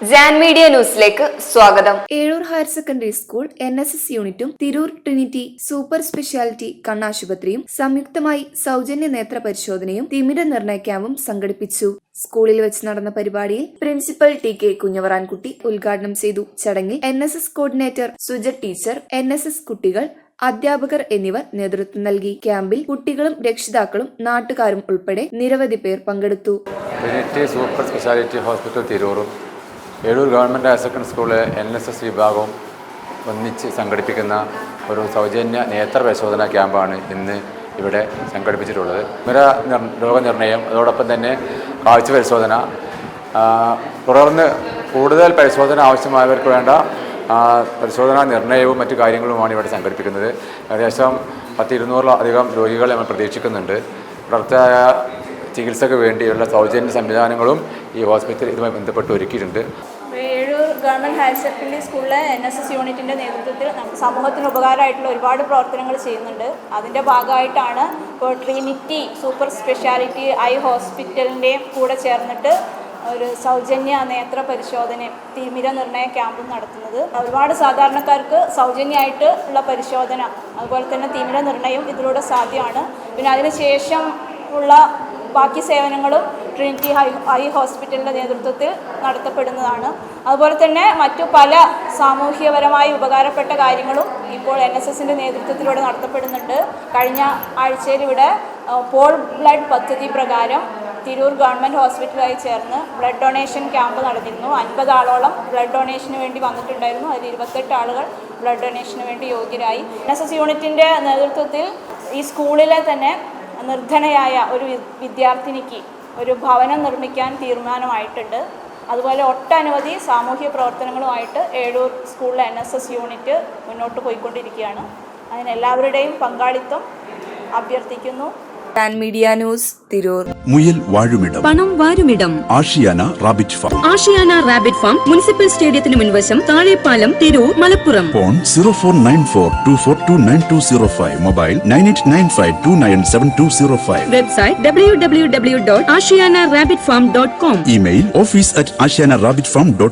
Jan media ന്യൂസിലേക്ക് സ്വാഗതം. Ezhur higher secondary school NSS യൂണിറ്റും തിരൂർ ട്രിനിറ്റി സൂപ്പർ സ്പെഷ്യാലിറ്റി കണ്ണാശുപത്രിയും സംയുക്തമായി സൗജന്യ നേത്ര പരിശോധനയും തിമിര നിർണയ ക്യാമ്പും സംഘടിപ്പിച്ചു. സ്കൂളിൽ വെച്ച് നടന്ന പരിപാടിയിൽ പ്രിൻസിപ്പൽ TK കുഞ്ഞവറാൻകുട്ടി ഉദ്ഘാടനം ചെയ്തു. ചടങ്ങിൽ NSS കോർഡിനേറ്റർ സുജത് ടീച്ചർ, NSS കുട്ടികൾ, അധ്യാപകർ എന്നിവർ നേതൃത്വം നൽകി. ക്യാമ്പിൽ കുട്ടികളും രക്ഷിതാക്കളും നാട്ടുകാരും ഉൾപ്പെടെ നിരവധി പേർ പങ്കെടുത്തു. ട്രിനിറ്റി സൂപ്പർ സ്പെഷ്യാലിറ്റി ഹോസ്പിറ്റൽ തിരൂറും ഏഴൂർ ഗവൺമെൻറ് ഹയർ സെക്കൻഡറി സ്കൂളിലെ NSS വിഭാഗവും ഒന്നിച്ച് സംഘടിപ്പിക്കുന്ന ഒരു സൗജന്യ നേത്ര പരിശോധന ക്യാമ്പാണ് ഇന്ന് ഇവിടെ സംഘടിപ്പിച്ചിട്ടുള്ളത്. രോഗനിർണയം, അതോടൊപ്പം തന്നെ കാഴ്ച പരിശോധന, തുടർന്ന് കൂടുതൽ പരിശോധന ആവശ്യമായവർക്ക് വേണ്ട പരിശോധനാ നിർണയവും മറ്റു കാര്യങ്ങളുമാണ് ഇവിടെ സംഘടിപ്പിക്കുന്നത്. ഏകദേശം 200-അധികം രോഗികളെ നമ്മൾ പ്രതീക്ഷിക്കുന്നുണ്ട്. തുടർച്ചയായ ചികിത്സക്ക് വേണ്ടിയുള്ള സൗജന്യ സംവിധാനങ്ങളും ഈ ഹോസ്പിറ്റൽ ഇതുമായി ബന്ധപ്പെട്ട് ഒരുക്കിയിട്ടുണ്ട്. ഏഴൂർ ഗവൺമെൻറ് ഹയർ സെക്കൻഡറി സ്കൂളിലെ NSS യൂണിറ്റിൻ്റെ നേതൃത്വത്തിൽ സമൂഹത്തിന് ഉപകാരമായിട്ടുള്ള ഒരുപാട് പ്രവർത്തനങ്ങൾ ചെയ്യുന്നുണ്ട്. അതിൻ്റെ ഭാഗമായിട്ടാണ് ഇപ്പോൾ ട്രിനിറ്റി സൂപ്പർ സ്പെഷ്യാലിറ്റി ഐ ഹോസ്പിറ്റലിൻ്റെയും കൂടെ ചേർന്നിട്ട് ഒരു സൗജന്യ നേത്ര പരിശോധന തിമിര നിർണയ ക്യാമ്പും നടത്തുന്നത്. ഒരുപാട് സാധാരണക്കാർക്ക് സൗജന്യമായിട്ട് ഉള്ള പരിശോധന, അതുപോലെ തന്നെ തിമിര നിർണയം ഇതിലൂടെ സാധ്യമാണ്. പിന്നെ അതിനുശേഷം ഉള്ള ബാക്കി സേവനങ്ങളും ട്രിനിറ്റി ഐ ഹോസ്പിറ്റലിൻ്റെ നേതൃത്വത്തിൽ നടത്തപ്പെടുന്നതാണ്. അതുപോലെ തന്നെ മറ്റു പല സാമൂഹ്യപരമായി ഉപകാരപ്പെട്ട കാര്യങ്ങളും ഇപ്പോൾ NSSൻ്റെ നേതൃത്വത്തിലൂടെ നടത്തപ്പെടുന്നുണ്ട്. കഴിഞ്ഞ ആഴ്ചയിൽ ഇവിടെ പോൾ ബ്ലഡ് പദ്ധതി പ്രകാരം തിരൂർ ഗവൺമെൻറ് ഹോസ്പിറ്റലുമായി ചേർന്ന് ബ്ലഡ് ഡൊണേഷൻ ക്യാമ്പ് നടന്നിരുന്നു. 50 ആളോളം ബ്ലഡ് ഡൊണേഷന് വേണ്ടി വന്നിട്ടുണ്ടായിരുന്നു. അതിൽ 28 ആളുകൾ ബ്ലഡ് ഡൊണേഷന് വേണ്ടി യോഗ്യരായി. NSS യൂണിറ്റിൻ്റെ നേതൃത്വത്തിൽ ഈ സ്കൂളിലെ തന്നെ നിർധനയായ ഒരു വിദ്യാർത്ഥിനിക്ക് ഒരു ഭവനം നിർമ്മിക്കാൻ തീരുമാനമായിട്ടുണ്ട്. അതുപോലെ ഒട്ടനവധി സാമൂഹ്യ പ്രവർത്തനങ്ങളുമായിട്ട് ഏഴൂർ സ്കൂളിലെ NSS യൂണിറ്റ് മുന്നോട്ട് പോയിക്കൊണ്ടിരിക്കുകയാണ്. അതിനെല്ലാവരുടെയും പങ്കാളിത്തം അഭ്യർത്ഥിക്കുന്നു. Jan media news, Tirur. മുയൽ വാഴുമിടം, പണം വാരുമിടം, Ashiyana rabbit farm. Ashiyana rabbit farm municipal സ്റ്റേഡിയത്തിന് മുൻവശം, Thazhepalam, Tirur, Malappuram. Phone 049424290205. Mobile 9895297205. Website www.ashiyanarabbitfarm.com. Email office@ashiyanarabbitfarm.com.